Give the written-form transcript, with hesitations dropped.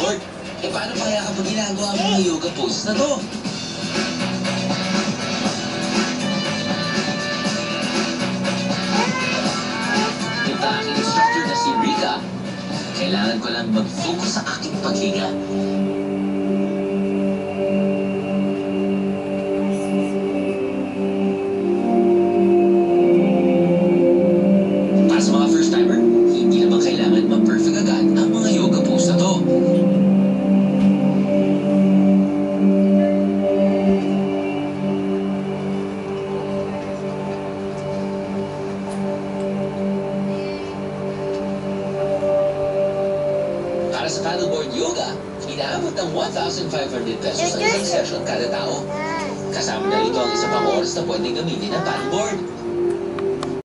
paddleboard. E paano pa kaya kapag ginagawa mo mga yoga poses na to? Ito ang aking instructor na si Rika. Kailangan ko lang mag-focus sa aking paghinga. Para sa mga first-timer, hindi naman kailangan ma-perfect agad ang mga yoga pose na to. Para sa paddleboard yoga, inaabot ng 1,500 pesos ang isang session kada tao. Kasama na rito ang isa pang oras na pwedeng gamitin ang paddleboard.